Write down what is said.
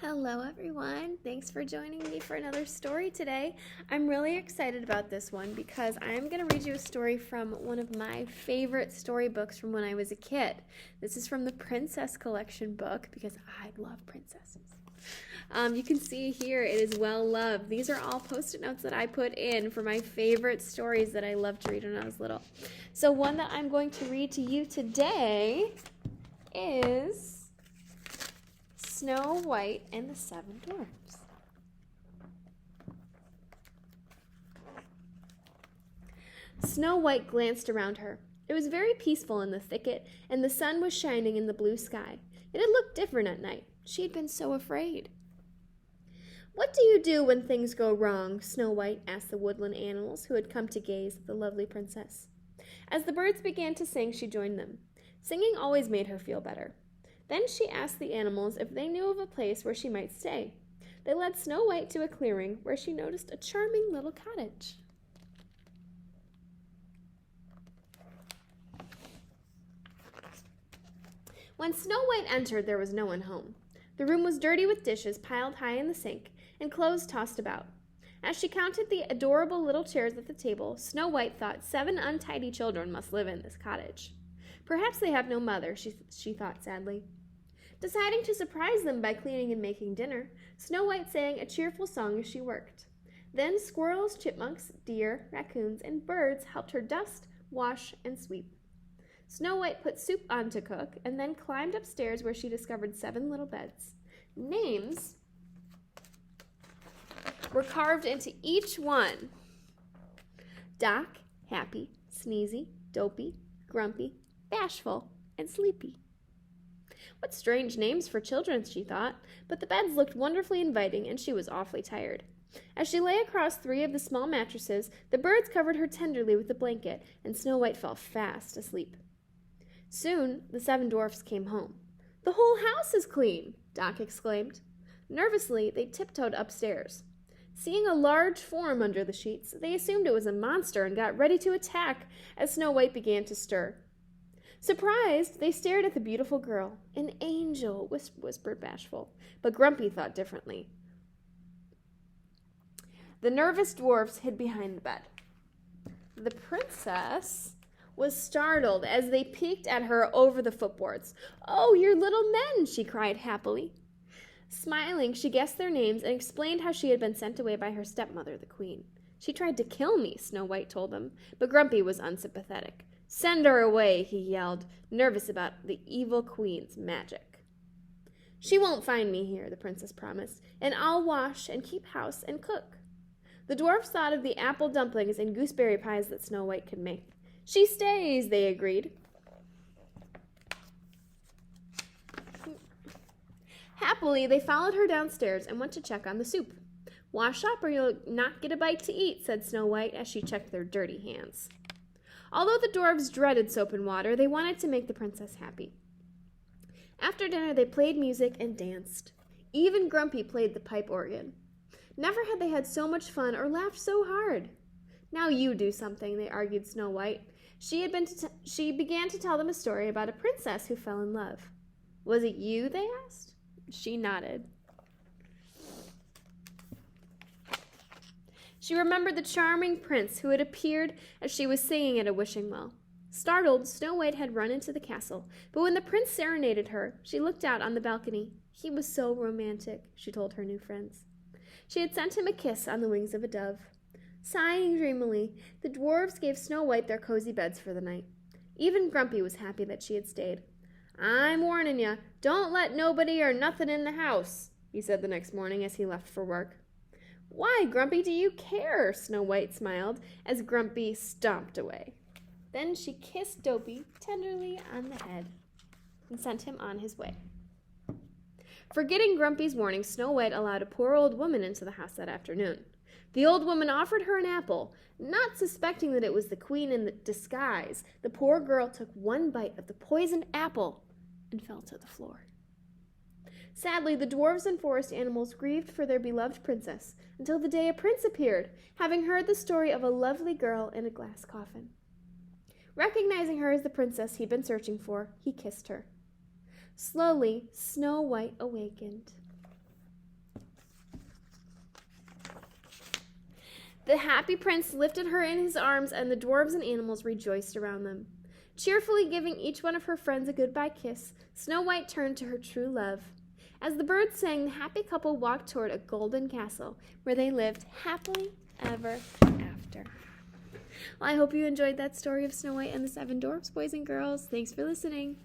Hello everyone, thanks for joining me for another story today. I'm really excited about this one because I'm going to read you a story from one of my favorite storybooks from when I was a kid. This is from the Princess Collection book because I love princesses. You can see here it is well loved. These are all post-it notes that I put in for my favorite stories that I loved to read when I was little. So one that I'm going to read to you today is Snow White and the Seven Dwarfs. Snow White glanced around her. It was very peaceful in the thicket, and the sun was shining in the blue sky. It had looked different at night. She had been so afraid. "What do you do when things go wrong?" Snow White asked the woodland animals who had come to gaze at the lovely princess. As the birds began to sing, she joined them. Singing always made her feel better. Then she asked the animals if they knew of a place where she might stay. They led Snow White to a clearing where she noticed a charming little cottage. When Snow White entered, there was no one home. The room was dirty with dishes piled high in the sink and clothes tossed about. As she counted the adorable little chairs at the table, Snow White thought 7 untidy children must live in this cottage. Perhaps they have no mother, she thought sadly. Deciding to surprise them by cleaning and making dinner, Snow White sang a cheerful song as she worked. Then squirrels, chipmunks, deer, raccoons, and birds helped her dust, wash, and sweep. Snow White put soup on to cook and then climbed upstairs where she discovered 7 little beds. Names were carved into each one: Doc, Happy, Sneezy, Dopey, Grumpy, Bashful, and Sleepy. What strange names for children, she thought, but the beds looked wonderfully inviting and she was awfully tired. As she lay across 3 of the small mattresses, the birds covered her tenderly with a blanket, and Snow White fell fast asleep. Soon the 7 dwarfs came home. "The whole house is clean," Doc exclaimed. Nervously, they tiptoed upstairs. Seeing a large form under the sheets, they assumed it was a monster and got ready to attack as Snow White began to stir. Surprised, they stared at the beautiful girl. "An angel," whispered Bashful, but Grumpy thought differently. The nervous dwarfs hid behind the bed. The princess was startled as they peeked at her over the footboards. "Oh, you're little men," she cried happily. Smiling, she guessed their names and explained how she had been sent away by her stepmother, the queen. "She tried to kill me," Snow White told them, but Grumpy was unsympathetic. "Send her away," he yelled, nervous about the evil queen's magic. "She won't find me here," the princess promised, "and I'll wash and keep house and cook." The dwarfs thought of the apple dumplings and gooseberry pies that Snow White could make. "She stays," they agreed. Happily, they followed her downstairs and went to check on the soup. "Wash up or you'll not get a bite to eat," said Snow White as she checked their dirty hands. Although the dwarves dreaded soap and water, they wanted to make the princess happy. After dinner, they played music and danced. Even Grumpy played the pipe organ. Never had they had so much fun or laughed so hard. "Now you do something," they argued Snow White. She began to tell them a story about a princess who fell in love. "Was it you?" they asked. She nodded. She remembered the charming prince who had appeared as she was singing at a wishing well. Startled, Snow White had run into the castle, but when the prince serenaded her, she looked out on the balcony. He was so romantic, she told her new friends. She had sent him a kiss on the wings of a dove. Sighing dreamily, the dwarves gave Snow White their cozy beds for the night. Even Grumpy was happy that she had stayed. "I'm warning ya, don't let nobody or nothin' in the house," he said the next morning as he left for work. "Why, Grumpy, do you care?" Snow White smiled as Grumpy stomped away. Then she kissed Dopey tenderly on the head and sent him on his way. Forgetting Grumpy's warning, Snow White allowed a poor old woman into the house that afternoon. The old woman offered her an apple. Not suspecting that it was the queen in disguise, the poor girl took one bite of the poisoned apple and fell to the floor. Sadly, the dwarves and forest animals grieved for their beloved princess until the day a prince appeared, having heard the story of a lovely girl in a glass coffin. Recognizing her as the princess he'd been searching for, he kissed her. Slowly, Snow White awakened. The happy prince lifted her in his arms, and the dwarves and animals rejoiced around them. Cheerfully giving each one of her friends a goodbye kiss, Snow White turned to her true love. As the birds sang, the happy couple walked toward a golden castle, where they lived happily ever after. Well, I hope you enjoyed that story of Snow White and the Seven Dwarfs, boys and girls. Thanks for listening.